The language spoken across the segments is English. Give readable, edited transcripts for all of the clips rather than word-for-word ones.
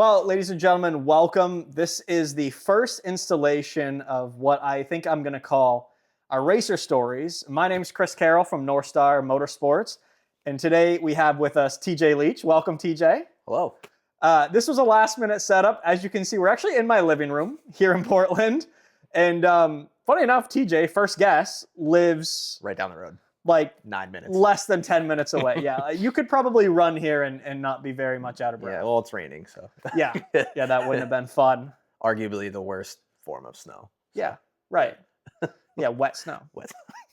Well, ladies and gentlemen, welcome. This is the first installation of what I think I'm going to call our Racer Stories. My name is Chris Carroll from North Star Motorsports, and today we have with us TJ Leach. Welcome, TJ. Hello. This was a last-minute setup. As you can see, we're actually in my living room here in Portland, and funny enough, TJ, first guest, lives Right down the road. like 9 minutes. less than 10 minutes away. Yeah, you could probably run here and not be very much out of breath. Yeah, well, it's raining, so. Yeah, that wouldn't have been fun. Arguably the worst form of snow. So. Yeah, right. Yeah, wet snow. Wet.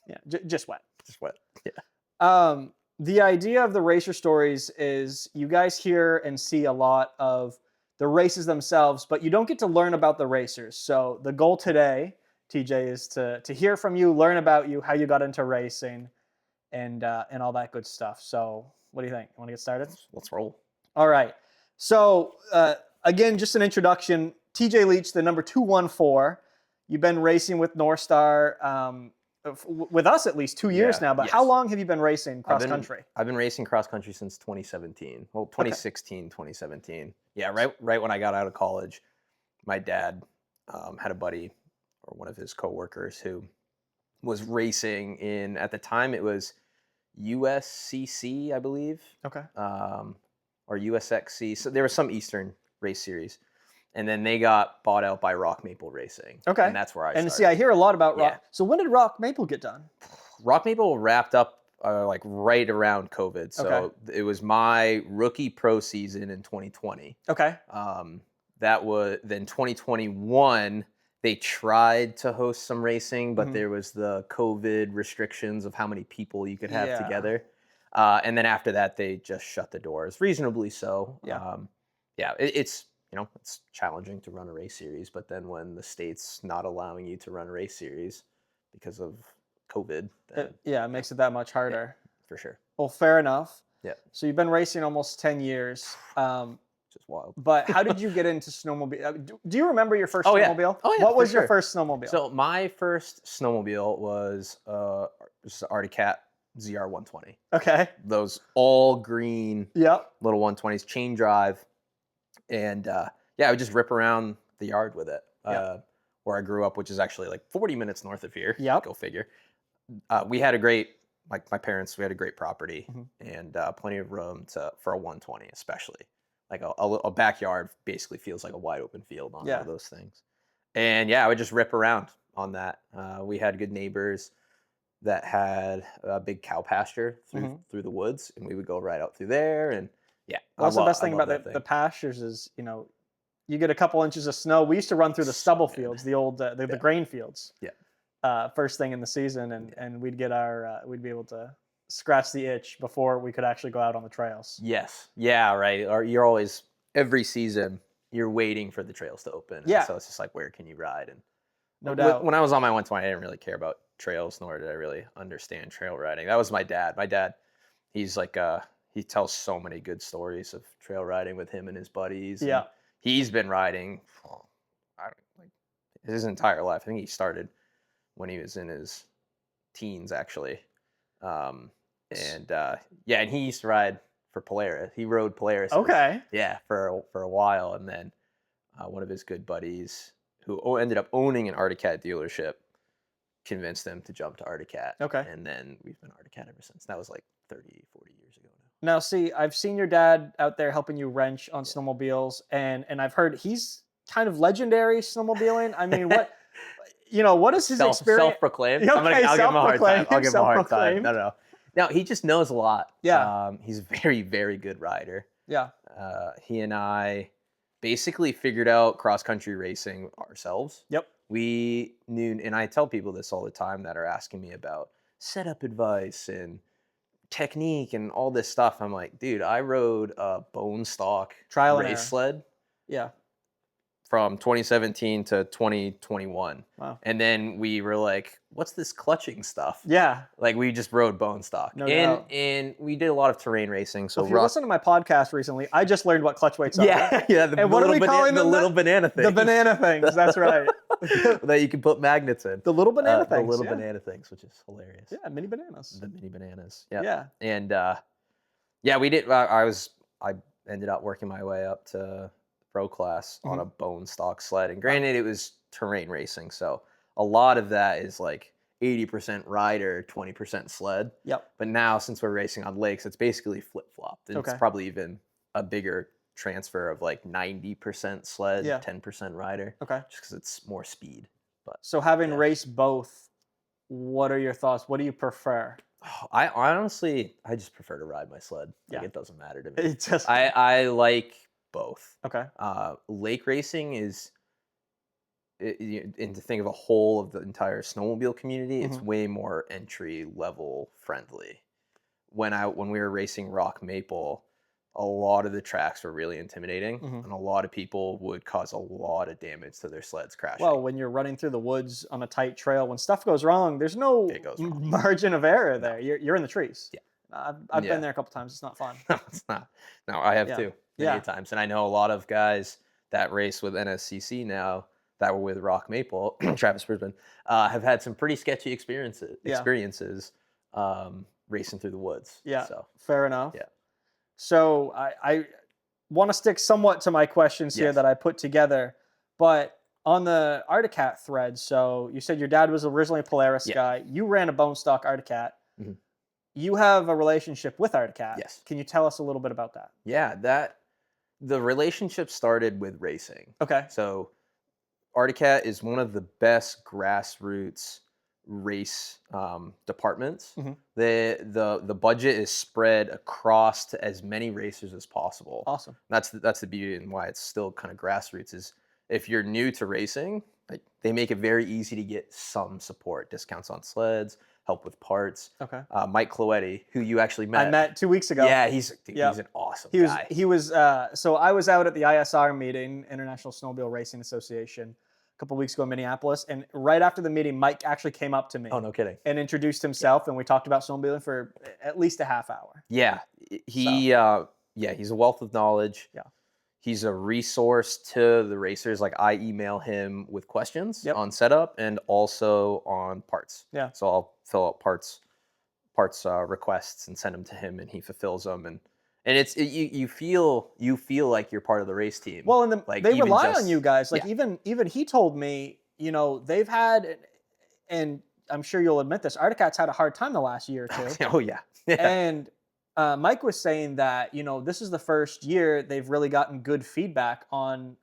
Yeah, just wet. Just wet. Yeah. The idea of the Racer Stories is you guys hear and see a lot of the races themselves, but you don't get to learn about the racers. So the goal today, TJ, is to hear from you, learn about you, how you got into racing, and all that good stuff. So what do you think? You want to get started? Let's roll. All right. So again, just an introduction. TJ Leach, the number 214. You've been racing with North Star, with us at least 2 years now. But yes. how long have you been racing cross country? I've been racing cross country since 2017. Well, 2016, okay. 2017. Yeah, right when I got out of college, my dad had a buddy or one of his coworkers who was racing in, at the time it was USCC, I believe. Okay. Or USXC. So there was some Eastern race series. And then they got bought out by Rock Maple Racing. Okay. And that's where I started. And see, I hear a lot about Rock. Yeah. So when did Rock Maple get done? Rock Maple wrapped up like right around COVID. So It was my rookie pro season in 2020. Okay. That was then 2021. They tried to host some racing, but there was the COVID restrictions of how many people you could have together. And then after that, they just shut the doors, reasonably so. Yeah. It's it's challenging to run a race series, but then when the state's not allowing you to run a race series because of COVID, then it makes it that much harder. Yeah, for sure. Well, fair enough. Yeah. So you've been racing almost 10 years. Just wild. But how did you get into snowmobile? Do you remember your first snowmobile? Oh, yeah. What was your first snowmobile? So my first snowmobile was just an Arctic Cat ZR120. Okay. Those all green little 120s, chain drive. And I would just rip around the yard with it where I grew up, which is actually like 40 minutes north of here. Yep. Go figure. We had a great, like my parents, we had a great property and plenty of room for a 120, especially. Like a backyard basically feels like a wide open field on all those things. And I would just rip around on that. We had good neighbors that had a big cow pasture through the woods, and we would go right out through there. And that's the best thing about the pastures is, you get a couple inches of snow. We used to run through the stubble fields, the old the grain fields. Yeah. First thing in the season, and we'd get we'd be able to scratch the itch before we could actually go out on the trails. Yes. Yeah. Right. Or you're always every season you're waiting for the trails to open. Yeah. So it's just like, where can you ride? And no doubt. When I was on my 120, I didn't really care about trails, nor did I really understand trail riding. That was my dad. My dad, he's like he tells so many good stories of trail riding with him and his buddies. Yeah. And he's been riding his entire life. I think he started when he was in his teens, actually. And he used to ride for Polaris. He rode Polaris. Okay. Yeah, for a while. And then one of his good buddies who ended up owning an Arctic Cat dealership convinced him to jump to Arctic Cat. Okay. And then we've been Arctic Cat ever since. That was like 30, 40 years ago now. Now, see, I've seen your dad out there helping you wrench on snowmobiles, and I've heard he's kind of legendary snowmobiling. I mean, what is his experience? Self-proclaimed. Okay, I'll give him a hard time. I'll give him a hard time. Self-proclaimed. No. No, he just knows a lot. Yeah. He's a very, very good rider. Yeah. He and I basically figured out cross-country racing ourselves. Yep. We knew, and I tell people this all the time that are asking me about setup advice and technique and all this stuff. I'm like, dude, I rode a bone stock trial race sled. Yeah. From 2017 to 2021. Wow. And then we were like, what's this clutching stuff? Yeah. Like we just rode bone stock. No doubt. And we did a lot of terrain racing. So if you listen to my podcast recently, I just learned what clutch weights are. Yeah. And what are we calling them? The little banana things. The banana things. That's right. That you can put magnets in. The little banana things. The little banana things, which is hilarious. Yeah, mini bananas. The mini bananas. Yeah. Yeah. And we did. I ended up working my way up to pro class on Mhm. a bone stock sled. And granted, it was terrain racing, so a lot of that is like 80% rider, 20% sled. Yep. But now, since we're racing on lakes, it's basically flip flopped. It's Okay. probably even a bigger transfer of like 90% sled, Yeah. 10% rider, Okay. just because it's more speed. But So having yeah. raced both, what are your thoughts? What do you prefer? I honestly, I just prefer to ride my sled. Like, Yeah. it doesn't matter to me. It just I like both. okay. Lake racing is, and to think of a whole of the entire snowmobile community, it's Mhm. way more entry level friendly. When we were racing Rock Maple, a lot of the tracks were really intimidating, Mhm. and a lot of people would cause a lot of damage to their sleds crashing. Well, when you're running through the woods on a tight trail, when stuff goes wrong, there's no It goes wrong. margin of error No. there. You're in the trees. Yeah. I've been Yeah. there a couple times. It's not fun. No, it's not. No, I have Yeah. too many a Yeah. times, and I know a lot of guys that race with NSCC now that were with Rock Maple, Travis Brisbane, have had some pretty sketchy experiences. Yeah. Racing through the woods. Yeah. So Fair enough. yeah. So I want to stick somewhat to my questions here Yes. that I put together, but on the Articat thread, so you said your dad was originally a Polaris Yeah. guy. You ran a bone stock Articat. Mhm. You have a relationship with Articat. Yes. Can you tell us a little bit about that? Yeah, the relationship started with racing. Okay. So Articat is one of the best grassroots race departments. Mhm. The budget is spread across to as many racers as possible. Awesome. That's the beauty and why it's still kind of grassroots. Is if you're new to racing, like, they make it very easy to get some support, discounts on sleds, help with parts. Okay. Mike Cloetti, who you actually I met. met 2 weeks ago. Yeah, he's Yep. an awesome He was guy. he was so I was out at the ISR meeting, International Snowmobile Racing Association, a couple weeks ago in Minneapolis, and right after the meeting, Mike actually came up to me Oh, no kidding. and introduced himself, and we talked about snowmobiling for at least a half hour. Yeah, he's a wealth of knowledge. Yeah. He's a resource to the racers. Like, I email him with questions Yep. on setup and also on parts. Yeah. So I'll fill out parts requests and send them to him, and he fulfills them. And you feel like you're part of the race team. Well, and like, they even rely just- on you guys. Like yeah. even he told me, they've had, and I'm sure you'll admit this, Articat's had a hard time the last year or two. Oh yeah. Yeah. And Mike was saying that this is the first year they've really gotten good feedback on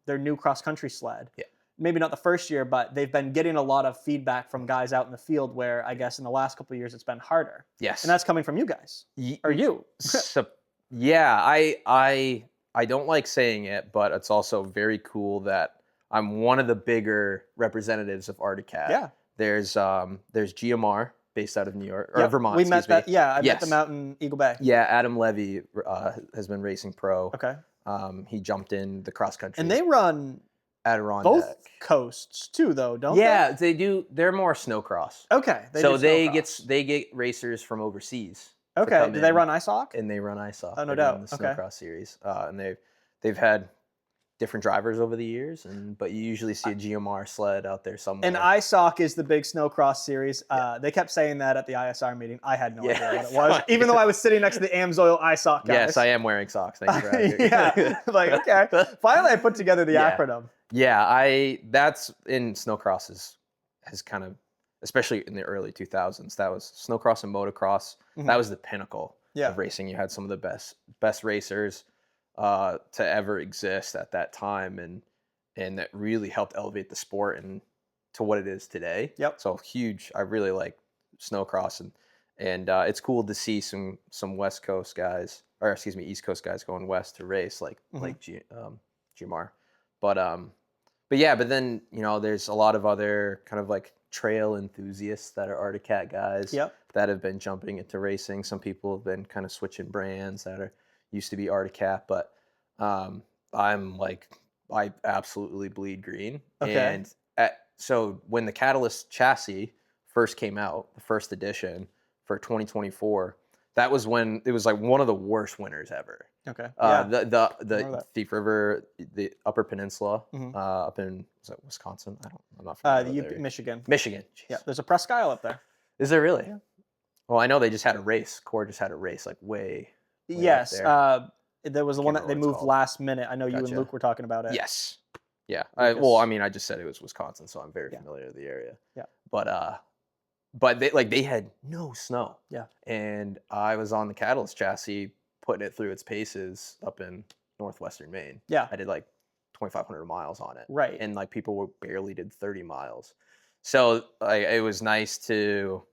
their new cross country sled. Yeah. Maybe not the first year, but they've been getting a lot of feedback from guys out in the field. Where I guess in the last couple of years it's been harder. Yes. And that's coming from you guys or you. So, yeah, I don't like saying it, but it's also very cool that I'm one of the bigger representatives of Articat. Yeah. There's GMR based out of New York or Yep, Vermont. we met excuse me. that. Yeah, I met Yes. them out in Eagle Bay. Yeah, Adam Levy has been racing pro. Okay. He jumped in the cross country. And they run Adirondack. both coasts too, though, don't Yeah, they do. They're more snowcross. they? Okay. So do they snowcross. get racers from overseas. Okay. come Do they in. run ISOC? And they run ISOC. Oh, no They run doubt. the Okay. Snowcross series, and they've had different drivers over the years, but you usually see a GMR sled out there somewhere. And ISOC is the big snowcross series. They kept saying that at the ISR meeting. I had no idea what it was, even though I was sitting next to the Amsoil ISOC guys. Yes, I am wearing socks. Thank you for having me. Yeah. Like, okay. Finally, I put together the Yeah. acronym. Yeah, that's in snowcross has kind of, especially in the early 2000s, that was snowcross and motocross. Mhm. That was the pinnacle Yeah. of racing. You had some of the best racers to ever exist at that time, and that really helped elevate the sport and to what it is today. Yep. So huge. I really like snowcross, and it's cool to see some West Coast guys, or excuse me, East Coast guys going west to race like GMR. But then there's a lot of other kind of like trail enthusiasts that are Articat guys. Yep. That have been jumping into racing. Some people have been kind of switching brands that are used to be Articat, but I absolutely bleed green. Okay. And so when the Catalyst chassis first came out, the first edition for 2024, that was when it was like one of the worst winters ever. Okay. Yeah. The Remember that. Thief River, the Upper Peninsula, Mhm. up in, is that Wisconsin? I'm not familiar with Michigan. Michigan. Yeah. Jeez. There's a Presque Isle up there. Is there really? Yeah. Well, I know they just had a race. Core just had a race like way up Yes. there. There was the Can't one that remember they what it's moved called. last minute. I know you and Gotcha. Luke were talking about it. Yes. Yeah. Well, I Lucas. mean, I just said it was Wisconsin, so I'm very Yeah. familiar with the area. Yeah. But they had no snow. Yeah. And I was on the Catalyst chassis putting it through its paces up in northwestern Maine. Yeah. I did like 2,500 miles on it. Right. And like people were barely did 30 miles. So it was nice to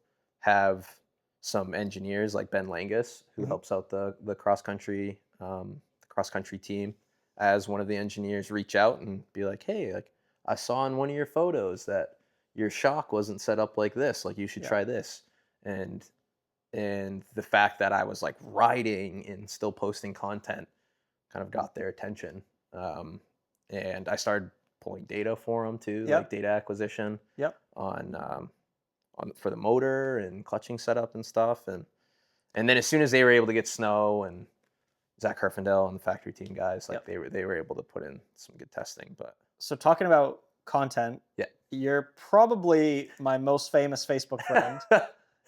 have some engineers like Ben Langus, who helps out the cross country team, as one of the engineers, reach out and be like, hey, like I saw in one of your photos that your shock wasn't set up like this. Like you should try this. And the fact that I was like riding and still posting content kind of got their attention. And I started pulling data for them too, like data acquisition on for the motor and clutching setup and stuff. And then as soon as they were able to get snow, and Zach Herfindel and the factory team guys, like they were able to put in some good testing. But so talking about content, you're probably my most famous Facebook friend.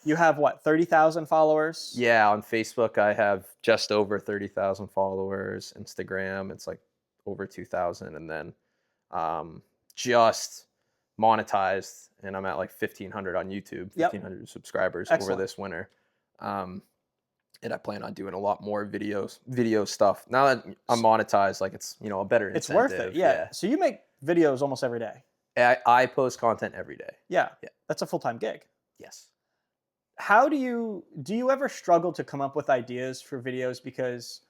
You have what, 30,000 followers? Yeah, on Facebook I have just over 30,000 followers. Instagram, it's like over 2,000, and then just monetized, and I'm at like 1,500 on YouTube, 1,500 subscribers over this winter. And I plan on doing a lot more video stuff. Now that I'm monetized, like it's, you know, a better incentive. It's worth it, yeah. So you make videos almost every day. I post content every day. Yeah. That's a full-time gig. Yes. How do you ever struggle to come up with ideas for videos? Because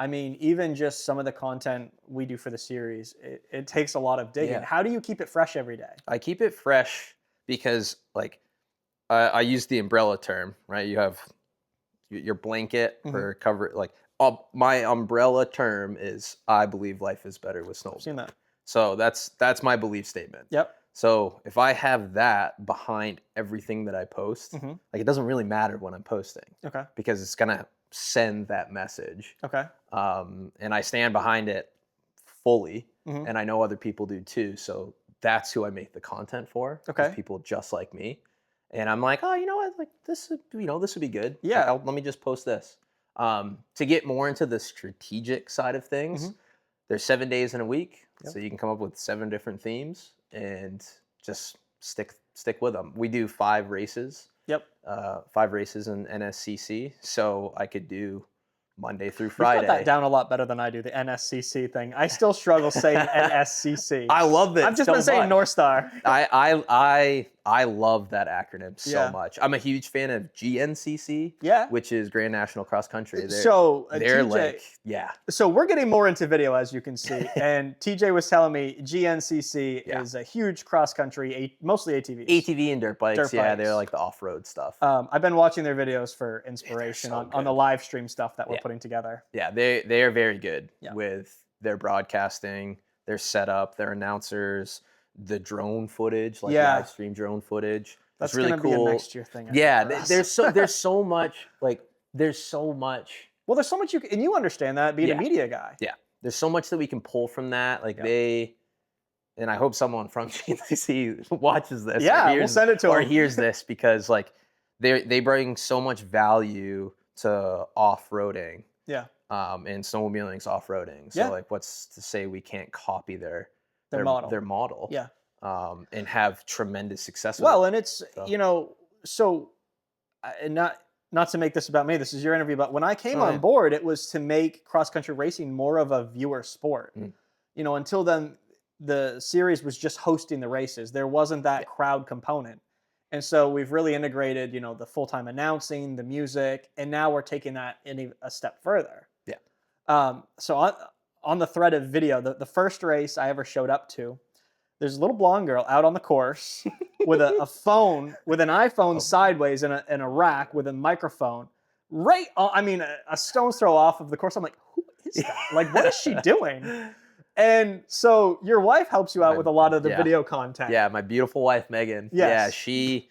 I mean, even just some of the content we do for the series, it takes a lot of digging. Yeah. How do you keep it fresh every day? I keep it fresh because like I use the umbrella term, right? You have your blanket for cover, like my umbrella term is I believe life is better with snowmobile. I've seen that. So that's my belief statement. Yep. So if I have that behind everything that I post, like it doesn't really matter when I'm posting. Okay. Because it's gonna send that message. Okay. And I stand behind it fully, and I know other people do too. So that's who I make the content for. Okay. People just like me. And I'm like, oh, you know what? Like this would be good. Yeah. Let me just post this. To get more into the strategic side of things, there's 7 days in a week, so you can come up with 7 different themes and just stick with them. We do 5 races. Yep. 5 races in NSCC, so I could do Monday through Friday. You got that down a lot better than I do, the NSCC thing. I still struggle saying NSCC. I love it. I've just been saying North Star. I love that acronym so much. I'm a huge fan of GNCC, which is Grand National Cross Country. They're TJ, like, So we're getting more into video, as you can see. And TJ was telling me GNCC is a huge cross country, mostly ATVs. ATV and dirt bikes. They're like the off-road stuff. I've been watching their videos for inspiration on the live stream stuff that we're putting together. Yeah, they are very good with their broadcasting, their setup, their announcers, the drone footage, like live stream drone footage. That's really gonna cool. Be a next year thing. There's so much there's so much. Well, there's so much and you understand that being a media guy. Yeah, there's so much that we can pull from that. Like and I hope someone from GNCC watches this. Yeah, we'll send it to them. Or hears this, because like they bring so much value to off-roading. Yeah. And snowmobiling's off-roading. So like, what's to say we can't copy their model? Yeah. And have tremendous success with it. Well, and it's, so not to make this about me, this is your interview, but when I came on board, it was to make cross-country racing more of a viewer sport. Until then, the series was just hosting the races. There wasn't that crowd component. And so we've really integrated, the full-time announcing, the music, and now we're taking that a step further. Yeah. So on the thread of video, the first race I ever showed up to, there's a little blonde girl out on the course with a phone, with an iPhone sideways in a rack with a microphone. A stone's throw off of the course. I'm like, who is that? Like, what is she doing? And so your wife helps you out with a lot of the video content. Yeah, my beautiful wife, Megan. Yes. She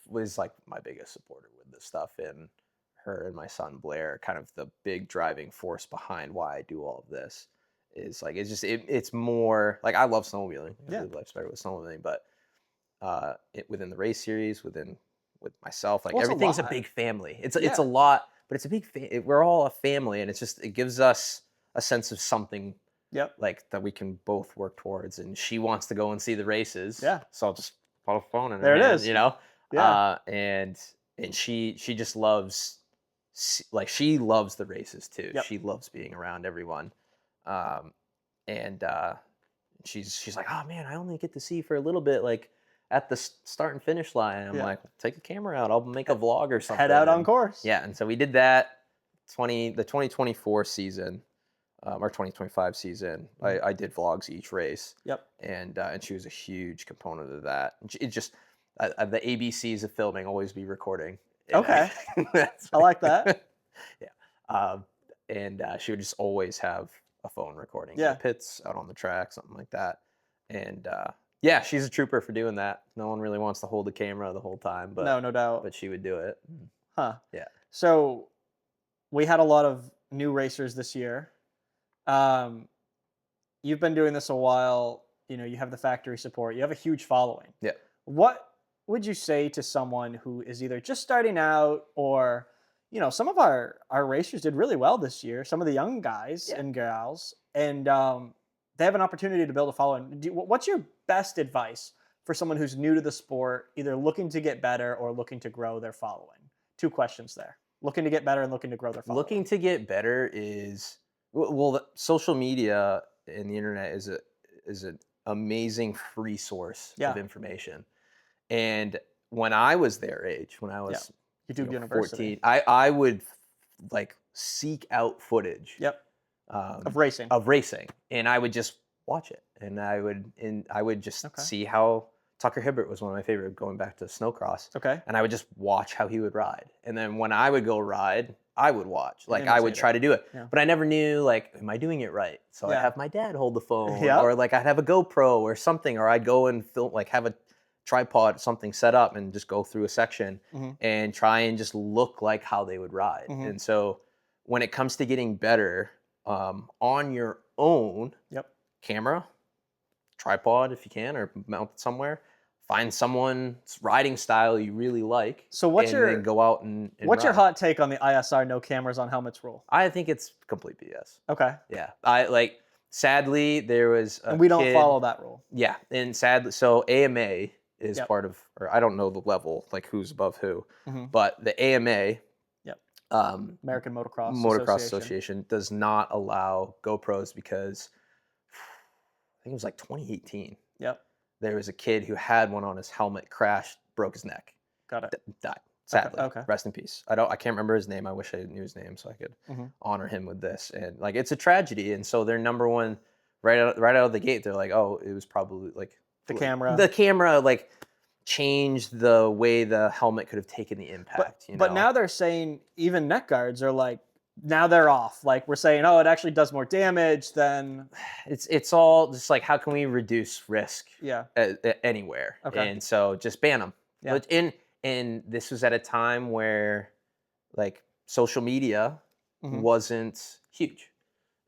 was like my biggest supporter with this stuff, and her and my son Blair, kind of the big driving force behind why I do all of this. Is like, it's more like, I love snowmobiling. I believe life's better with snowmobiling, but within the race series, with myself, like everything's a big family. It's a lot. but it's a big we're all a family, and it gives us a sense of something Yep. like that we can both work towards. And she wants to go and see the races, Yeah. so I'll just put a phone in her There it hand, is. Yeah. And she just loves like she loves the races too. Yep. She loves being around everyone, um, and she's like, oh man, I only get to see for a little bit, like at the start and finish line. And I'm Yeah. like, take the camera out. I'll make a vlog or something. Head out on course. Yeah, and so we did that. The 2024 season, or 2025 season, I did vlogs each race. Yep. And she was a huge component of that. It just the ABCs of filming always be recording. Okay. I like that. Yeah. And she would just always have a phone recording in Yeah. the pits, out on the track, something like that. And yeah, she's a trooper for doing that. No one really wants to hold the camera the whole time, but No doubt. but she would do it. Huh. Yeah. So we had a lot of new racers this year. You've been doing this a while. You have the factory support. You have a huge following. Yeah. What would you say to someone who is either just starting out or, some of our racers did really well this year, some of the young guys and gals, and they have an opportunity to build a following. What's your best advice for someone who's new to the sport, either looking to get better or looking to grow their following? Two questions there. Looking to get better and looking to grow their following. Looking to get better is, well, social media and the internet is an amazing free source of information. And when I was their age, when I was YouTube University, 14, I would like seek out footage. Yep. Of racing. And I would just watch it, and I would just see how Tucker Hibbert was one of my favorite, going back to snowcross. Okay. And I would just watch how he would ride, and then when I would go ride, I would watch, like I would try to do it, but I never knew, like, am I doing it right? So I'd have my dad hold the phone, or like I'd have a GoPro or something, or I'd go and film, like have a tripod, something set up, and just go through a section and try and just look like how they would ride. And so when it comes to getting better, on your own, camera, tripod if you can, or mount it somewhere, find someone's riding style you really like. So then go out and what's your ride. hot take on the ISR no cameras on helmets rule? I think it's complete BS. Okay. Yeah. Sadly, there was a and we don't kid, follow that rule. Yeah. And sadly, so AMA is part of, or I don't know the level, like who's above who, but the AMA, American Motocross Association does not allow GoPros because I think it was like 2018. Yep. There was a kid who had one on his helmet, crashed, broke his neck. Got it. Died. Sadly. Okay. Rest in peace. I can't remember his name. I wish I knew his name so I could honor him with this. And like, it's a tragedy. And so their number one, right out of the gate, they're like, oh, it was probably like the camera. The camera like changed the way the helmet could have taken the impact. But now they're saying even neck guards are like, now they're off. Like, we're saying, oh, it actually does more damage than. It's all just like, how can we reduce risk? Yeah. Anywhere. Okay. And so just ban them. Yeah. And this was at a time where like social media wasn't huge.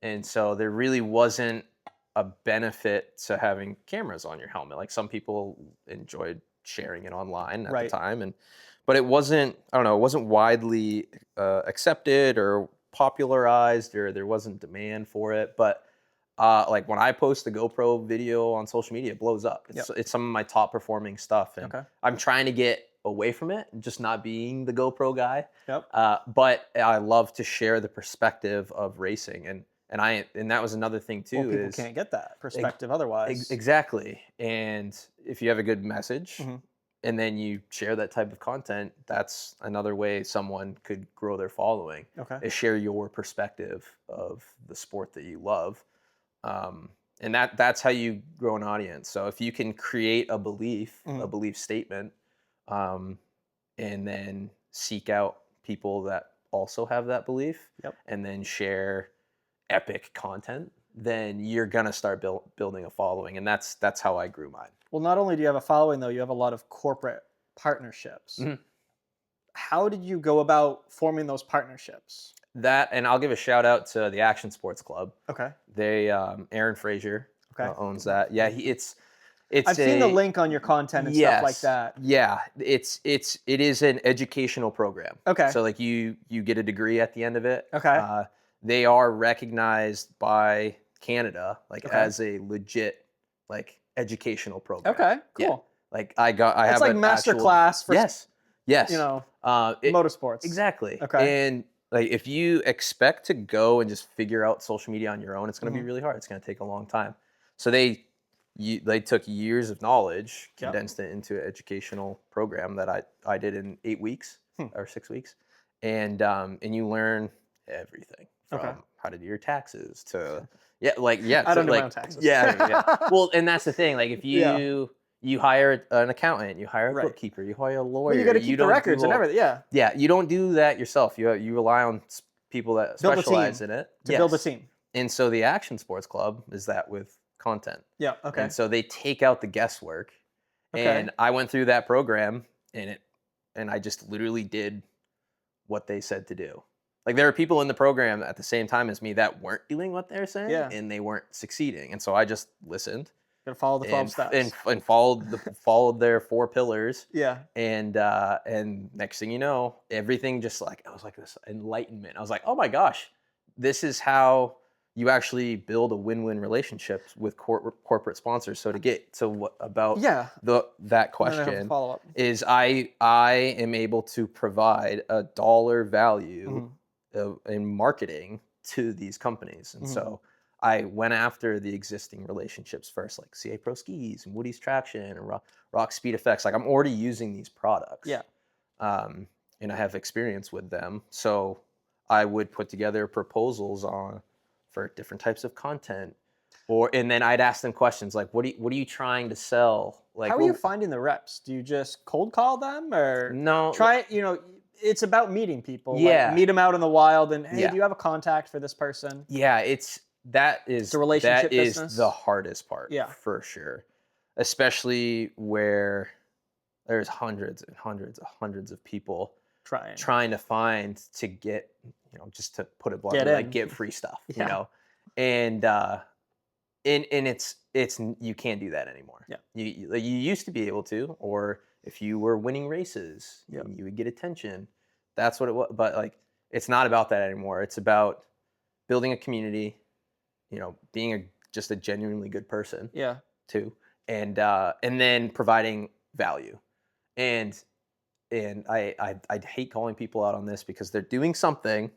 And so there really wasn't a benefit to having cameras on your helmet. Like, some people enjoyed sharing it online at the time, but it wasn't, I don't know, it wasn't widely accepted or popularized, or there wasn't demand for it. But like when I post a GoPro video on social media, it blows up. It's some of my top performing stuff, and I'm trying to get away from it, just not being the GoPro guy. But I love to share the perspective of racing, and that was another thing too. Well, people can't get that perspective otherwise. Exactly. And if you have a good message, and then you share that type of content, that's another way someone could grow their following. Is share your perspective of the sport that you love. And that's how you grow an audience. So if you can create a belief statement, and then seek out people that also have that belief, and then share epic content, then you're gonna start building a following. And that's how I grew mine. Well, not only do you have a following, though, you have a lot of corporate partnerships. How did you go about forming those partnerships? And I'll give a shout out to the Action Sports Club. Okay. They Aaron Frazier owns that. Yeah, I've seen the link on your content and stuff like that. Yeah, it is an educational program. Okay. So like you get a degree at the end of it. Okay. They are recognized by Canada like Okay. as a legit like educational program. Okay, cool. Yeah. Like I have it's like an master actual, class for yes, you know, it, motorsports. exactly. Okay. And like if you expect to go and just figure out social media on your own, it's going to be really hard. It's going to take a long time. So they took years of knowledge, condensed it into an educational program that I did in 8 weeks or 6 weeks, and you learn everything from how to do your taxes to I don't do my own taxes. yeah. Well, and that's the thing. Like if you hire an accountant, you hire a bookkeeper, you hire a lawyer. Well, you got to keep the records and everything. Yeah. Yeah, you don't do that yourself. You rely on people that specialize in it to build a team. And so the Action Sports Club is that with content. Yeah. Okay. And so they take out the guesswork. Okay. And I went through that program, and I just literally did what they said to do. Like there are people in the program at the same time as me that weren't doing what they're saying, and they weren't succeeding. And so I just listened. Gotta follow the 12 steps. And followed their 4 pillars. Yeah. And next thing you know, everything just like, it was like this enlightenment. I was like, oh my gosh, this is how you actually build a win-win relationship with corporate sponsors. So to get to what about that question is I am able to provide a dollar value in marketing to these companies. And so I went after the existing relationships first, like CA Pro Skis and Woody's Traction and Rock Speed Effects. Like I'm already using these products. Yeah. And I have experience with them. So I would put together proposals for different types of content. And then I'd ask them questions like, what are you trying to sell? Like, how are you finding the reps? Do you just cold call them or no? Try it, it's about meeting people. Yeah. Like, meet them out in the wild and, hey, do you have a contact for this person? Yeah, that is the relationship business. The hardest part, for sure. Especially where there's hundreds and hundreds of people trying to find to get, just to put it bluntly, like get free stuff, and it's you can't do that anymore. Yeah, you used to be able to, or if you were winning races, you would get attention. That's what it was, but like it's not about that anymore. It's about building a community. Being just a genuinely good person. Yeah. Too, and then providing value, and I hate calling people out on this because they're doing something,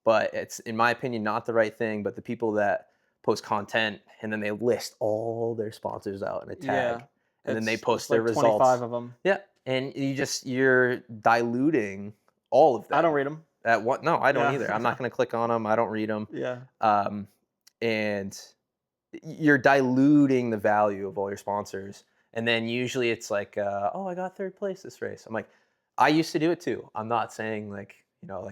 but it's in my opinion not the right thing. But the people that post content and then they list all their sponsors out in a tag, and then they post their results. 25 of them. Yeah, and you're diluting all of them. I don't read them. No, I don't either. I'm not going to click on them. I don't read them. Yeah. And you're diluting the value of all your sponsors. And then usually it's like, I got 3rd place this race. I'm like, I used to do it too. I'm not saying like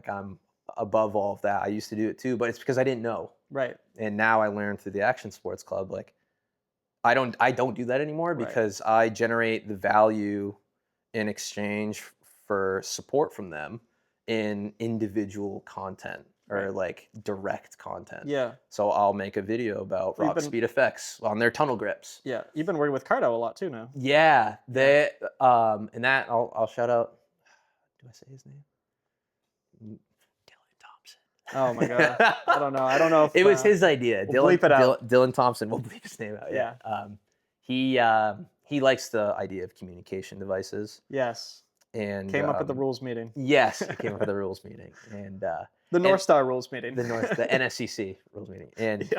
I'm above all of that. I used to do it too, but it's because I didn't know. Right. And now I learned through the Action Sports Club, like I don't do that anymore because I generate the value in exchange for support from them in individual content. Or like direct content. Yeah. So I'll make a video about Rock Speed Effects on their tunnel grips. Yeah. You've been working with Cardo a lot too now. Yeah. They and that I'll shout out. Do I say his name? Dylan Thompson. Oh my god. I don't know if it was his idea. We'll bleep it out. Dylan Thompson. We'll bleep his name out. Yeah. He likes the idea of communication devices. Yes. And came up at the rules meeting. Yes, it came up at the rules meeting. And the North Star rules meeting. The NSCC rules meeting. And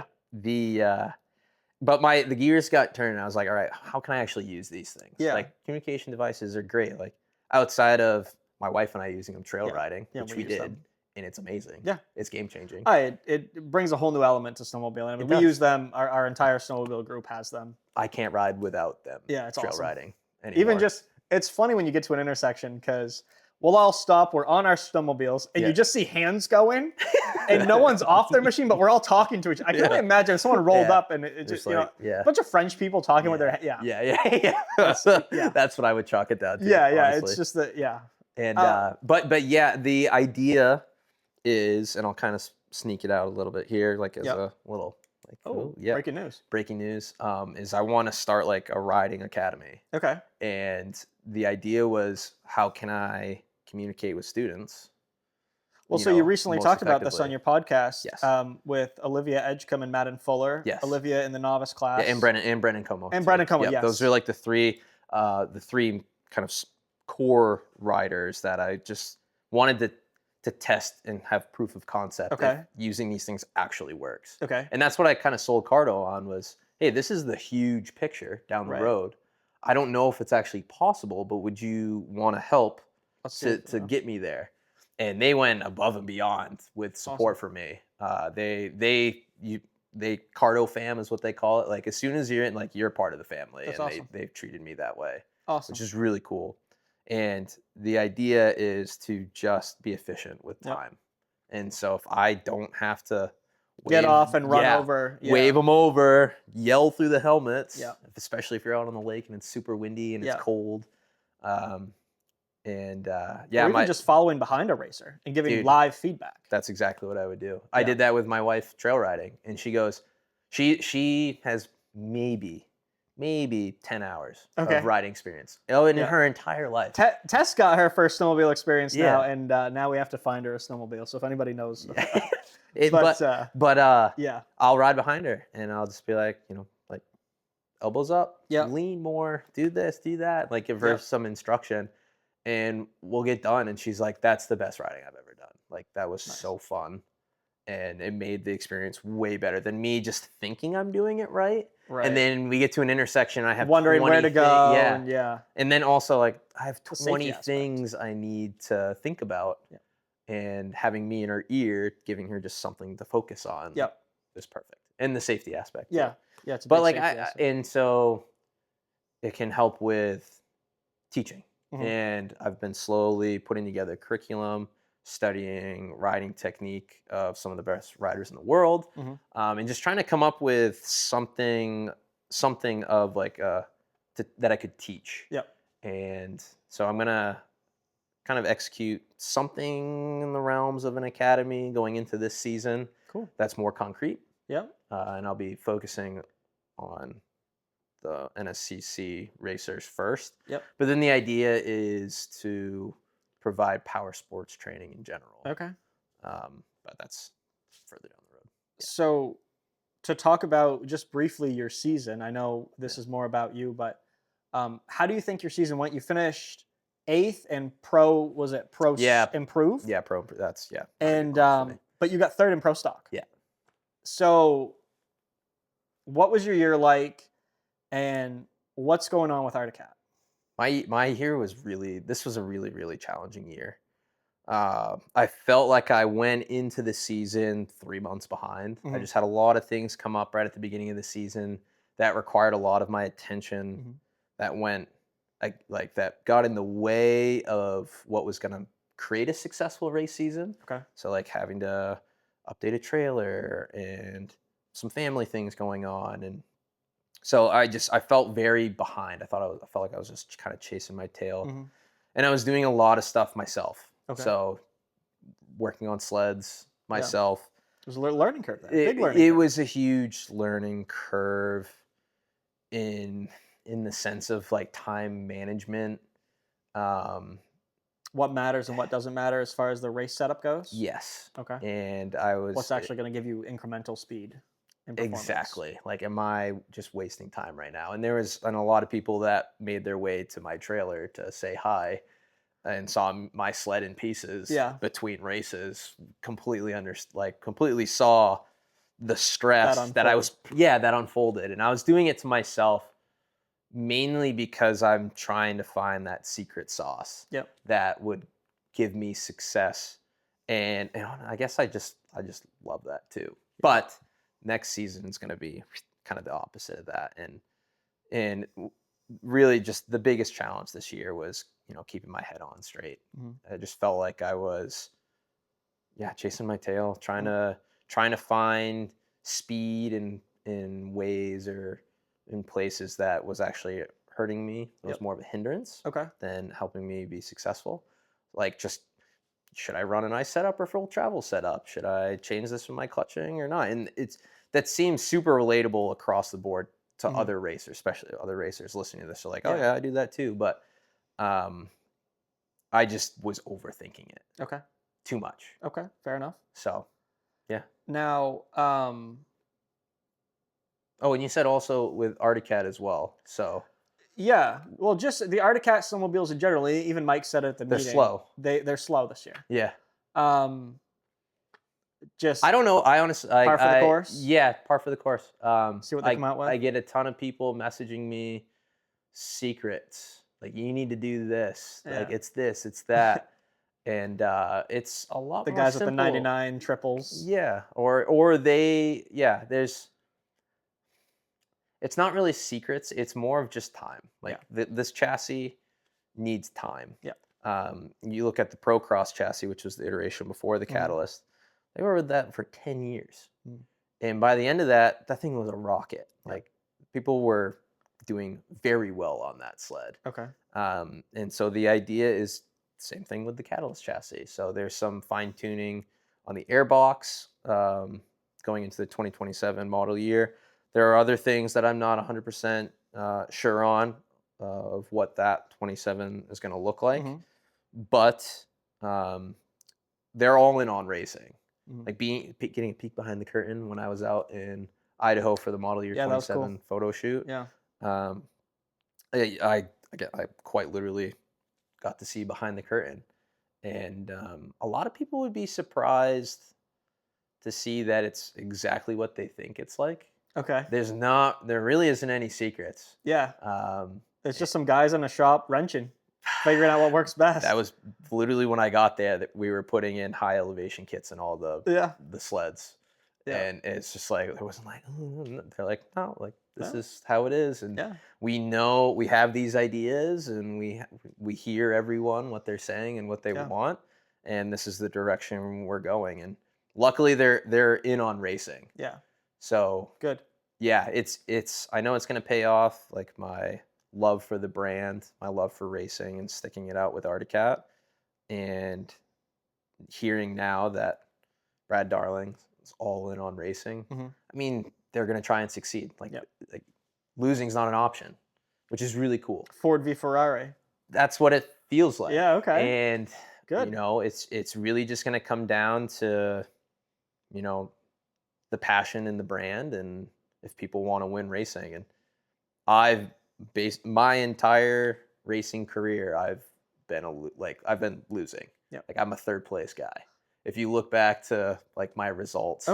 but the gears got turned and I was like, all right, how can I actually use these things? Yeah. Like communication devices are great. Like outside of my wife and I using them trail riding, which we did. Them. And it's amazing. Yeah. It's game changing. It brings a whole new element to snowmobiling. I mean, we use them. Our entire snowmobile group has them. I can't ride without them. Yeah, it's trail awesome. Riding anymore. Even just, it's funny when you get to an intersection because we'll all stop. We're on our snowmobiles, and you just see hands going, and no one's off their machine, but we're all talking to each other. I can only imagine if someone rolled up and it just, like, a bunch of French people talking with their That's what I would chalk it down to. Yeah, honestly. it's just that, And but yeah, the idea is, and I'll kind of sneak it out a little bit here, like as a little Like, Oh, oh, yeah. breaking news. Breaking news is I want to start like a riding academy. Okay. And the idea was, how can I communicate with students, Well, so you recently most talked about this on effectively? your podcast Yes. with Olivia Edgecombe and Madden Fuller. Yes. Olivia in the novice Yeah, class. And Brendan Como And too. Brendan Como, Yep, those yes. are like the three kind of core riders that I just wanted to test and have proof of concept if Okay. using these things actually works. Okay. And that's what I kind of sold Cardo on was, hey, this is the huge picture down the Right. road. I don't know if it's actually possible, but would you want to help Let's see. to get me there? And they went above and beyond with support Awesome. for me. They Cardo fam is what they call it. Like as soon as you're in, like you're part of the family, That's and awesome. they've treated me that way, Awesome. which is really cool. And the idea is to just be efficient with Yep. time. And so if I don't have to Get off and run over. Yeah. wave them over, yell through the helmets, Yeah. especially if you're out on the lake and it's super windy and Yeah. it's cold. And Or even just following behind a racer and giving Dude, live feedback. that's exactly what I would do. I Yeah. did that with my wife trail riding, and she goes, she has maybe 10 hours Okay. of riding experience. Oh, in Yeah. her entire life. Tess got her first snowmobile experience now, Yeah. and now we have to find her a snowmobile. So if anybody knows, But yeah, I'll ride behind her, and I'll just be like, like elbows up, Yep. lean more, do this, do that, like give her Yep. some instruction, and we'll get done. And she's like, that's the best riding I've ever done. Like that was Nice. so fun. And it made the experience way better than me just thinking I'm doing it right. right. And then we get to an intersection, I have Wondering 20 where to go. yeah. And yeah, And then also like I have The 20 safety aspect. things I need to think about. Yeah. And having me in her ear, giving her just something to focus on Yep. is perfect. And the safety aspect. too. Yeah. Yeah. It's a But big like safety aspect. and so it can help with teaching. Mhm. And I've been slowly putting together curriculum, studying riding technique of some of the best riders in the world, Mhm. and just trying to come up with something of like that I could teach. Yep. And so I'm gonna kind of execute something in the realms of an academy going into this season. Cool. That's more concrete, Yep. and I'll be focusing on the NSCC racers first. Yep. But then the idea is to provide power sports training in general. Okay. But that's further down the road. So, to talk about just briefly your season, I know this is more about you, but how do you think your season went? You finished 8th and was it pro Yeah. improved? Yeah, pro. That's yeah. And but you got 3rd in pro stock. Yeah. So, what was your year like, and what's going on with Articat? My year was this was a really challenging year. I felt like I went into the season 3 months behind. I Mhm. just had a lot of things come up right at the beginning of the season that required a lot of my attention. Mhm. That went like that got in the way of what was going to create a successful race season. Okay. So like having to update a trailer and some family things going on, and so I felt very behind. I felt like I was just kind of chasing my tail, Mhm. and I was doing a lot of stuff myself. Okay. So working on sleds myself. It was a learning curve then. Big learning It curve. was a huge learning curve in the sense of like time management. What matters and what doesn't matter as far as the race setup goes? Yes. Okay. And I was What's actually going to give you incremental speed and performance? exactly like, am I just wasting time right now? And there was a lot of people that made their way to my trailer to say hi and saw my sled in pieces Yeah. between races, completely saw the stress that I was, that unfolded. And I was doing it to myself mainly because I'm trying to find that secret sauce Yep. that would give me success. And I guess I just love that too. But next season is going to be kind of the opposite of that. And really just the biggest challenge this year was, keeping my head on straight. Mhm. I just felt like I was, chasing my tail, trying to find speed in ways or in places that was actually hurting me. It was Yep. more of a hindrance Okay. than helping me be successful. Like just, should I run an ice setup or full travel setup? Should I change this with my clutching or not? And that seems super relatable across the board to Mhm. other racers, especially other racers listening to this are like, oh Yeah. yeah, I do that too. But um, I just was overthinking it Okay. too much. Okay. Fair enough. So yeah. Now, Oh, and you said also with Articat as well. So yeah. Well, just the Arctic Cat snowmobiles in general. Even Mike said at the they're meeting, slow. they're slow this year. Yeah. Um, I just don't know. I honestly, par for the course. yeah, par for the course. See what they come out with. I get a ton of people messaging me secrets like you need to do this, like Yeah. it's this, it's that, and it's a lot The more guys with the simple. 99 triples. Yeah, there's it's not really secrets. It's more of just time. Like this chassis needs time. Yeah. You look at the Pro Cross chassis, which was the iteration before the Catalyst. They were with that for 10 years. Mm. And by the end of that, that thing was a rocket. Like people were doing very well on that sled. Okay. And so the idea is same thing with the Catalyst chassis. So there's some fine tuning on the airbox going into the 2027 model year. There are other things that I'm not 100% sure on of what that 27 is going to look like. But they're all in on racing. Like getting a peek behind the curtain when I was out in Idaho for the model year 27 cool. photo shoot. Yeah. I quite literally got to see behind the curtain, and a lot of people would be surprised to see that it's exactly what they think it's like. Okay. There really isn't any secrets. Yeah. It's just some guys in a shop wrenching, figuring out what works best. That was literally when I got there that we were putting in high elevation kits and all the sleds. Yeah. And it's just like, it wasn't like, they're like, no, like this is how it is. And we know we have these ideas and we hear everyone, what they're saying and what they want. And this is the direction we're going. And luckily they're in on racing. Yeah. So good. Yeah, I know it's going to pay off, like my love for the brand, my love for racing and sticking it out with Articat, and hearing now that Brad Darling is all in on racing. I mean, they're going to try and succeed. Like losing's not an option, which is really cool. Ford v Ferrari. That's what it feels like. Yeah, okay. And good. You know, it's really just going to come down to, you know, the passion in the brand and if people want to win racing. And I've based my entire racing career, I've been losing. Yeah. Like I'm a third place guy. If you look back to like my results,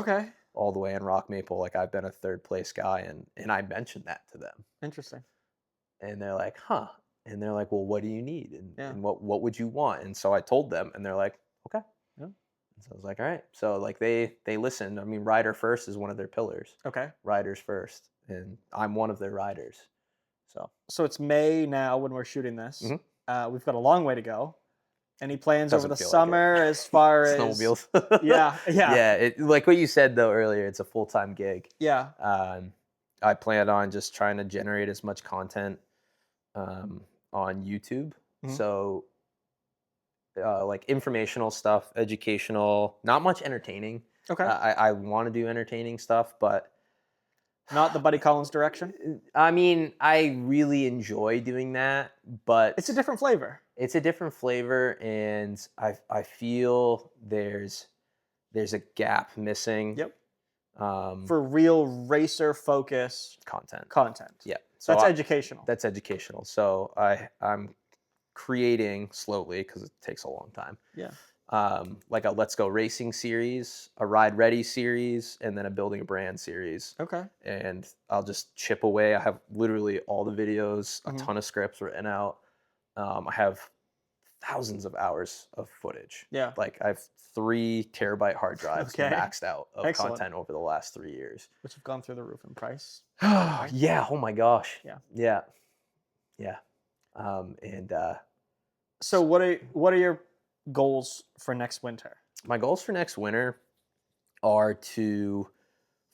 all the way in Rock Maple, like I've been a third place guy, and I mentioned that to them. Interesting. And they're like, huh? And they're like, well, what do you need? And what would you want? And so I told them, and they're like, okay. Yeah. And so I was like, all right. So like they listened. I mean, Rider First is one of their pillars. Okay. Riders First, and I'm one of their riders. So it's May now when we're shooting this. We've got a long way to go. Any plans over the summer as far as snowmobiles? Yeah. Like what you said though earlier, it's a full-time gig. Yeah. I plan on just trying to generate as much content on YouTube. So like informational stuff, educational, not much entertaining. Okay. I want to do entertaining stuff, but not the Buddy Collins direction? I mean, I really enjoy doing that, but it's a different flavor. It's a different flavor, and I feel there's a gap missing. Yep. For real racer focused content. Yeah. So that's educational. That's educational. So I'm creating slowly because it takes a long time. Yeah. Like a Let's Go Racing series, a Ride Ready series, and then a Building a Brand series. Okay. And I'll just chip away. I have literally all the videos, a ton of scripts written out. I have thousands of hours of footage. Yeah. Like I have 3 terabyte hard drives maxed out of content over the last 3 years. Which have gone through the roof in price. Yeah. Oh my gosh. Yeah. Yeah. Yeah. So what are your goals for next winter? My goals for next winter are to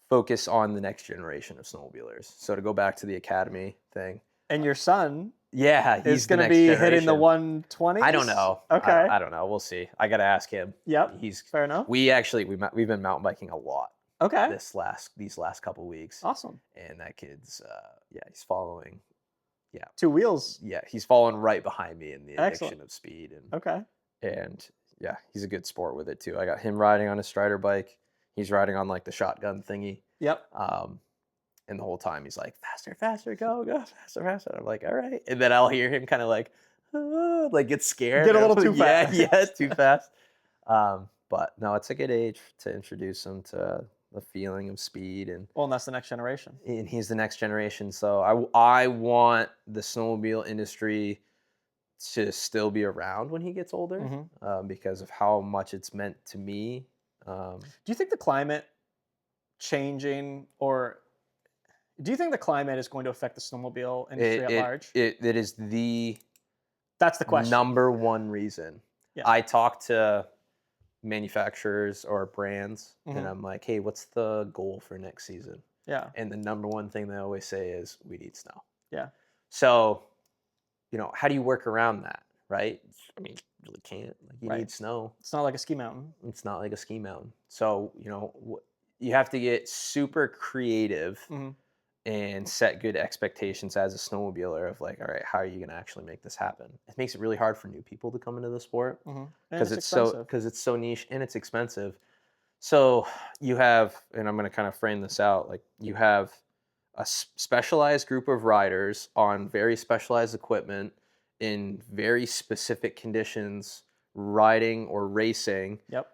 focus on the next generation of snowmobilers. So to go back to the academy thing. And your son, he's going to be hitting the 120s? I don't know. Okay. I don't know. We'll see. I got to ask him. Yep. Fair enough. We've been mountain biking a lot. Okay. these last couple weeks. Awesome. And that kid's he's following. Yeah. 2 wheels. Yeah, he's falling right behind me in the addiction Excellent. of speed, Okay. and yeah, he's a good sport with it too. I got him riding on a Strider bike. He's riding on like the shotgun thingy. Yep. And the whole time he's like, faster, faster, go, faster, faster. I'm like, all right. And then I'll hear him kind of like, like get scared. Get a little like, too fast. Yeah, too fast. But no, it's a good age to introduce him to the feeling of speed, and that's the next generation. he's the next generation. So I want the snowmobile industry to still be around when he gets older, because of how much it's meant to me. Do you think the climate changing, or do you think the climate is going to affect the snowmobile industry at large? It is That's the question. number one reason. Yeah. I talk to manufacturers or brands, and I'm like, hey, what's the goal for next season? Yeah. And the number one thing they always say is, we need snow. Yeah. So, how do you work around that, right? I mean, you really can't. Like, you need snow. It's not like a ski mountain. It's not like a ski mountain. So, you have to get super creative and set good expectations as a snowmobiler of like, all right, how are you going to actually make this happen? It makes it really hard for new people to come into the sport because it's so niche and it's expensive. So you have, and I'm going to kind of frame this out, like you have a specialized group of riders on very specialized equipment in very specific conditions, riding or racing. Yep.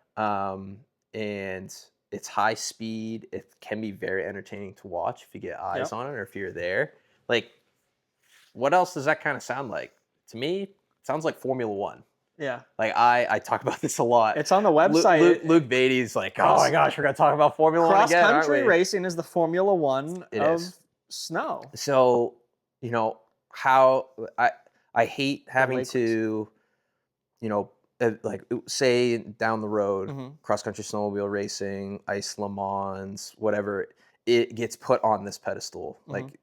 And it's high speed. It can be very entertaining to watch if you get eyes on it or if you're there. Like, what else does that kind of sound like? To me, it sounds like Formula One. Yeah. Like, I talk about this a lot. It's on the website. Luke Beatty's like, oh my gosh, we're going to talk about Formula One again, aren't we? Cross-country racing is the Formula One of snow. So, how I hate having to, like say down the road, cross-country snowmobile racing, ice Le Mans, whatever, it gets put on this pedestal. Like,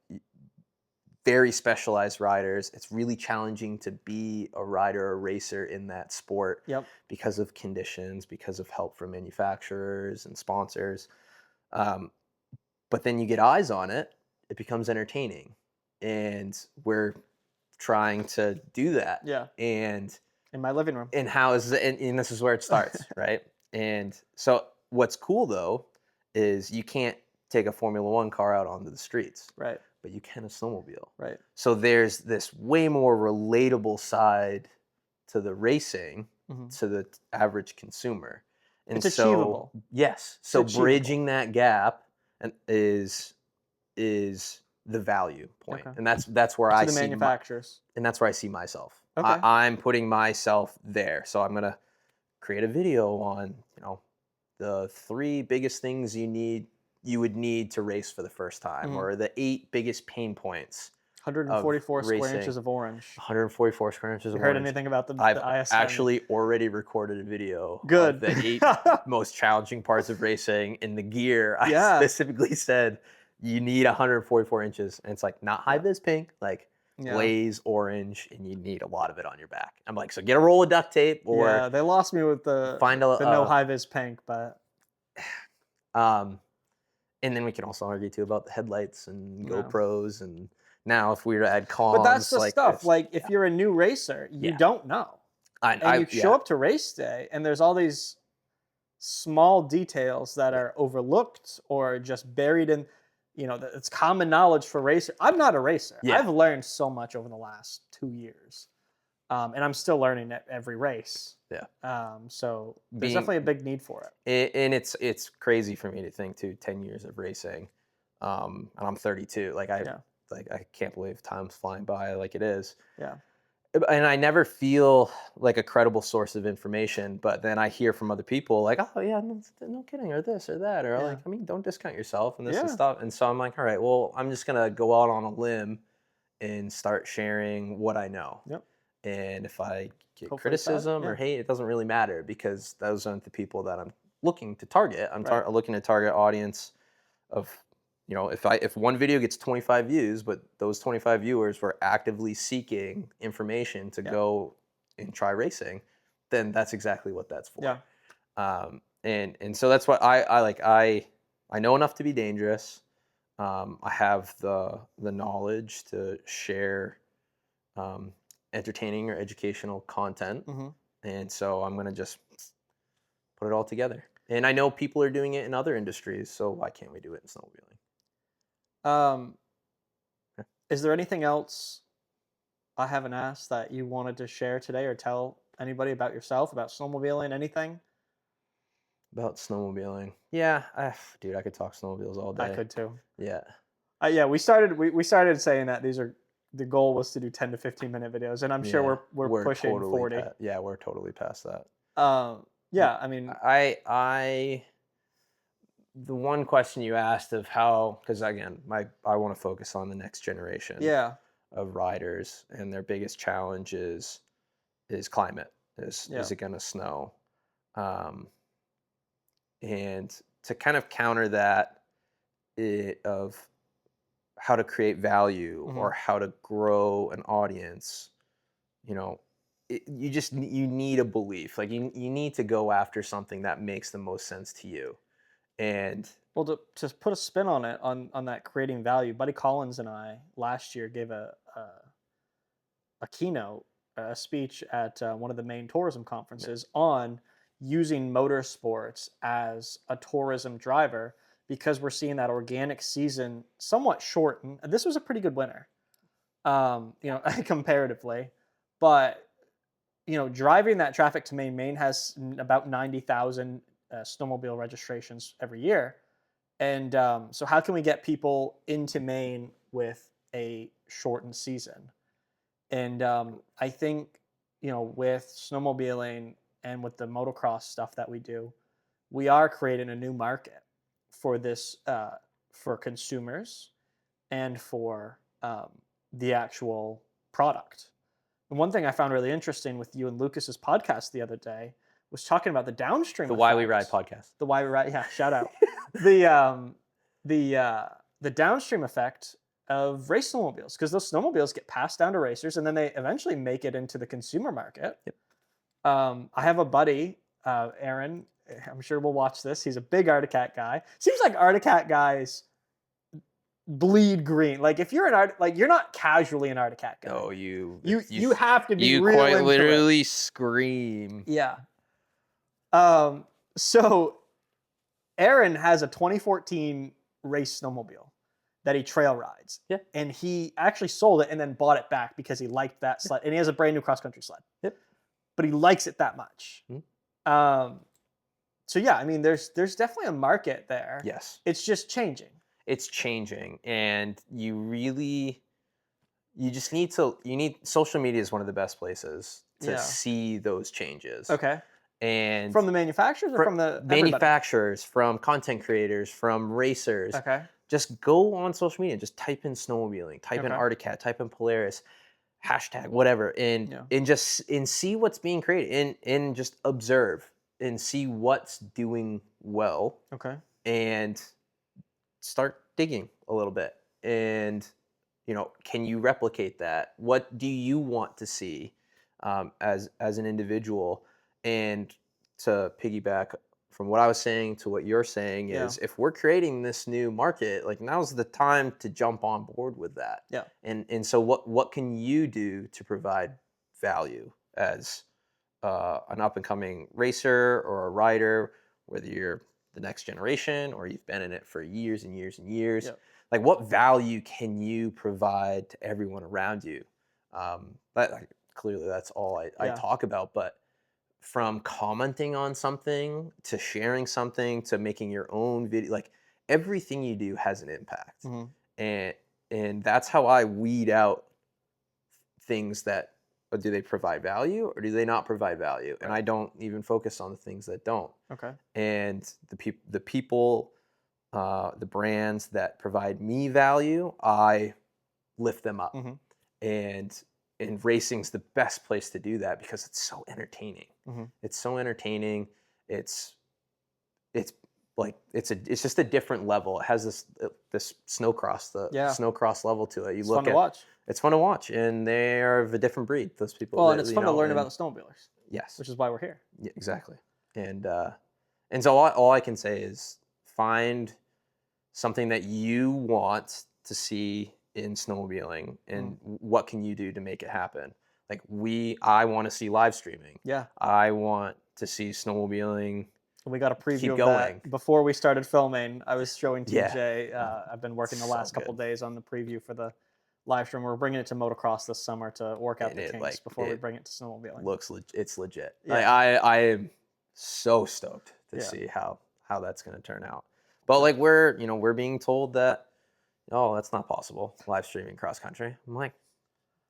very specialized riders. It's really challenging to be a rider or racer in that sport because of conditions, because of help from manufacturers and sponsors. But then you get eyes on it, it becomes entertaining. And we're trying to do that. Yeah. And in my living room. And this is where it starts, right? And so what's cool though is you can't take a Formula One car out onto the streets. Right. But you can a snowmobile. Right. So there's this way more relatable side to the racing to the average consumer. And it's achievable. Yes. So bridging that gap is the value point. And that's where I see the manufacturers. And that's where I see myself. Okay. I'm putting myself there. So I'm going to create a video on, the 3 biggest things you would need to race for the first time, or the 8 biggest pain points. 144 square inches of orange. 144 square inches of orange. You heard anything about the I've ISM? actually already recorded a video Good. of the 8 most challenging parts of racing. In the gear, I specifically said you need 144 inches. And it's like not high-vis pink, like blaze orange, and you need a lot of it on your back. I'm like, so get a roll of duct tape, or they lost me with the no high-vis pink, but and then we can also argue too about the headlights and GoPros, and now if we were to add comms, but that's the stuff. Like if you're a new racer, you don't know, and you show up to race day, and there's all these small details that are overlooked or just buried in. It's common knowledge for racers. I'm not a racer. I've learned so much over the last 2 years, and I'm still learning at every race. Yeah. So there's definitely a big need for it. And it's crazy for me to think too. 10 years of racing, and I'm 32. Like I can't believe time's flying by like it is. Yeah. And I never feel like a credible source of information, but then I hear from other people like, oh yeah, no kidding, or this or that, or like, I mean, don't discount yourself and this and stuff. And so I'm like, all right, well, I'm just gonna go out on a limb and start sharing what I know. Yep. And if I get criticism or hate, it doesn't really matter, because those aren't the people that I'm looking to target. I'm looking to target audience of, if one video gets 25 views, but those 25 viewers were actively seeking information to go and try racing, then that's exactly what that's for. Yeah. And so that's what I like. I I know enough to be dangerous. I have the knowledge to share um, entertaining or educational content, and so I'm gonna just put it all together. And I know people are doing it in other industries, so why can't we do it in snowmobiling? Um, is there anything else I haven't asked that you wanted to share today or tell anybody about yourself, about snowmobiling, anything? About snowmobiling, yeah, dude, I could talk snowmobiles all I day. could too. Yeah, Yeah, we started saying that the goal was to do 10 to 15-minute videos, and I'm sure yeah, we're pushing totally 40. yeah, we're totally past that. Yeah, I mean, I the one question you asked of how, because again, I want to focus on the next generation yeah, of riders, and their biggest challenge is climate. yeah, Is it going to snow? Um, and to kind of counter that, of how to create value hmm or how to grow an audience, you know, you need a belief. Like you need to go after something that makes the most sense to you. And Well, to put a spin on it, on that creating value, Buddy Collins and I last year gave a keynote, a speech at one of the main tourism conferences on using motorsports as a tourism driver, because we're seeing that organic season somewhat shorten. And this was a pretty good winter, comparatively, but driving that traffic to Maine has about 90,000 snowmobile registrations every year. And so, how can we get people into Maine with a shortened season? And I think, with snowmobiling and with the motocross stuff that we do, we are creating a new market for this, for consumers and for the actual product. And one thing I found really interesting with you and Lucas's podcast the other day was talking about the downstream the Why We Ride effects. podcast. The Why We Ride, yeah, shout out. the um, the downstream effect of race snowmobiles, because those snowmobiles get passed down to racers and then they eventually make it into the consumer market. Yep. I have a buddy, Aaron. I'm sure we'll watch this. He's a big Articat guy. Seems like Articat guys bleed green. Like if you're you're not casually an Articat guy. Oh, You have to be you real quite into literally it. scream. Yeah. So Aaron has a 2014 race snowmobile that he trail rides. Yeah. And he actually sold it and then bought it back because he liked that sled. And he has a brand new cross country sled. Yep. But he likes it that much. Mm-hmm. So yeah, I mean, there's definitely a market there. Yes. It's just changing. It's changing, and you just need social media is one of the best places to see those changes. Okay. And from the manufacturers or from the manufacturers, from content creators, from racers. Okay. Just go on social media, just type in snowmobiling, type in Articat, type in Polaris, hashtag whatever, and see what's being created, and just observe and see what's doing well. Okay. And start digging a little bit, and can you replicate that? What do you want to see as an individual? And to piggyback from what I was saying to what you're saying is, if we're creating this new market, like now's the time to jump on board with that. Yeah. And so what can you do to provide value as an up and coming racer or a rider, whether you're the next generation or you've been in it for years and years and years? Yep. Like, what value can you provide to everyone around you? Clearly that's all I talk about, but from commenting on something to sharing something to making your own video, like everything you do has an impact. Mm-hmm. And that's how I weed out things that, do they provide value or do they not provide value? Right. And I don't even focus on the things that don't. Okay. And the people, the brands that provide me value, I lift them up. Mm-hmm. And racing's the best place to do that because it's so entertaining. Mm-hmm. It's so entertaining. It's just a different level. It has this snowcross, snowcross level to it. It's fun to watch. It's fun to watch, and they are of a different breed. Those people. Well, and it's fun to learn about the snowmobilers. Yes, which is why we're here. Yeah, exactly. And so all I can say is find something that you want to see in snowmobiling, and what can you do to make it happen? Like I want to see live streaming. Yeah. I want to see snowmobiling. We got a preview Keep of going. that before we started filming. I was showing Yeah. TJ. I've been working the So last couple good. days on the preview for the live stream. We're bringing it to motocross this summer to work out And the it, kinks like, before we it bring it to snowmobiling. It's legit. Yeah. Like, I am so stoked to Yeah. see how that's going to turn out. But like we're being told that, oh, that's not possible, live streaming cross country. I'm like,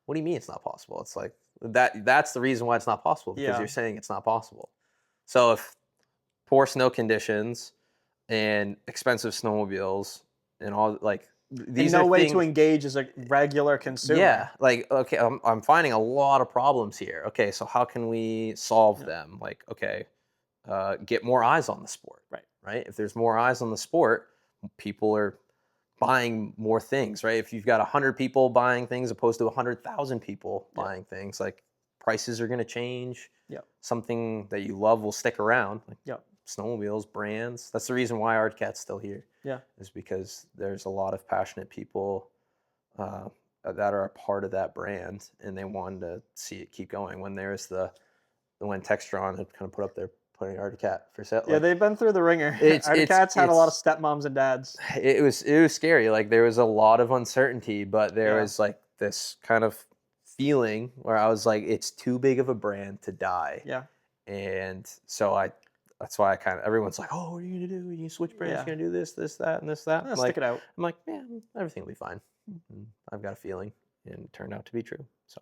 what do you mean it's not possible? It's like that's the reason why it's not possible, because Yeah. you're saying it's not possible. So if poor snow conditions and expensive snowmobiles and all, like, these no are way things, to engage as a regular consumer. yeah, like, okay, I'm finding a lot of problems here. Okay, so how can we solve them? Like, okay, get more eyes on the sport. Right. If there's more eyes on the sport, people are buying more things, right? If you've got 100 people buying things opposed to 100,000 people buying things, like, prices are going to change. Yep. Something that you love will stick around. Like, Yep. snowmobiles, brands. That's the reason why Ardcat's still here. Yeah. Is because there's a lot of passionate people that are a part of that brand, and they wanted to see it keep going. When when Textron had kind of put up their putting Articat for sale. Yeah, they've been through the ringer. It's Articats had a lot of stepmoms and dads. It was scary. Like, there was a lot of uncertainty, but there was like this kind of feeling where I was like, it's too big of a brand to die. Yeah. And so that's why everyone's like, oh, what are you gonna do? You switch brands? You're gonna do this, that, and this, that. Yeah, stick it out. I'm like, yeah, everything will be fine. And I've got a feeling, and it turned out to be true. So,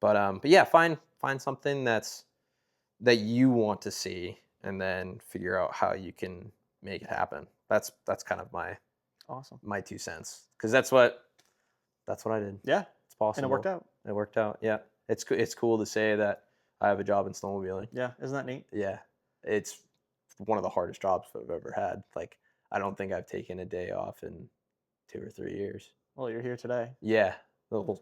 but yeah, find something that you want to see, and then figure out how you can make it happen. That's kind of my 2 cents, because that's what I did. Yeah, it's possible, and it worked out. It worked out. Yeah, it's cool to say that I have a job in snowmobiling. Yeah, isn't that neat? Yeah, it's one of the hardest jobs I've ever had. Like, I don't think I've taken a day off in 2 or 3 years. Well, you're here today. Yeah. Filming.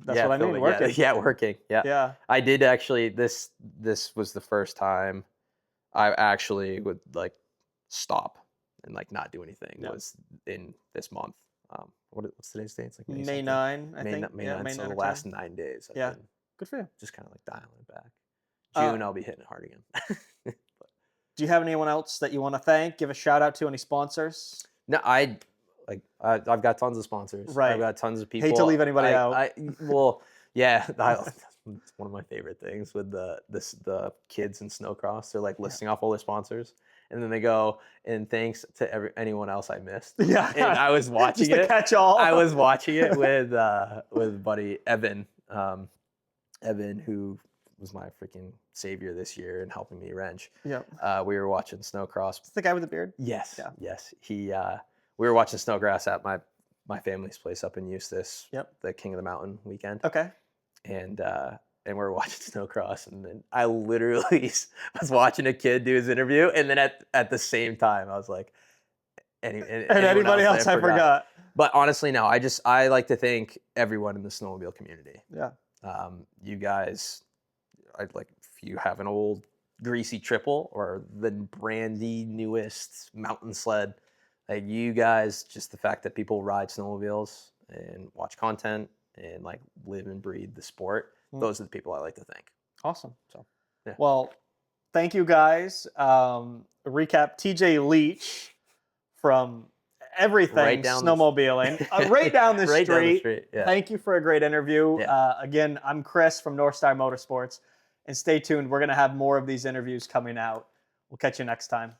That's what I mean. Working. Yeah, working. Yeah. Yeah. I did actually. This was the first time I actually would, like, stop and, like, not do anything. Yeah. Was in this month. What's today's date? It's like May something. 9, I think. May Yeah, 9. May So 9 the or last 10. 9 days. I've Yeah. been Good for you. just kind of, like, dialing it back. June, I'll be hitting it hard again. Do you have anyone else that you want to thank? Give a shout out to any sponsors? No, I've got tons of sponsors. Right. I've got tons of people. Hate to leave anybody out. Well, yeah, it's one of my favorite things with the kids in snowcross. They're, like, listing off all their sponsors, and then they go, and thanks to anyone else I missed. Yeah. And I was watching Just it. Catch all. I was watching it with buddy Evan. Evan, who was my freaking savior this year and helping me wrench. Yep. We were watching snowcross. It's the guy with the beard? Yes. Yeah. Yes. We were watching snowgrass at my family's place up in Eustis. Yep. The King of the Mountain weekend. Okay. And we were watching snowcross, and then I literally was watching a kid do his interview, and then at the same time I was like, and anybody else I forgot. But honestly, no, I like to thank everyone in the snowmobile community. Yeah. You guys, if you have an old greasy triple or the brandy newest mountain sled, like, you guys, just the fact that people ride snowmobiles and watch content and, like, live and breathe the sport, those are the people I like to thank. Awesome. So, yeah. Well, thank you guys. Recap: TJ Leach from everything Right down snowmobiling, right down the right street. Down the street. Yeah. Thank you for a great interview. Yeah. Again, I'm Chris from North Star Motorsports, and stay tuned. We're going to have more of these interviews coming out. We'll catch you next time.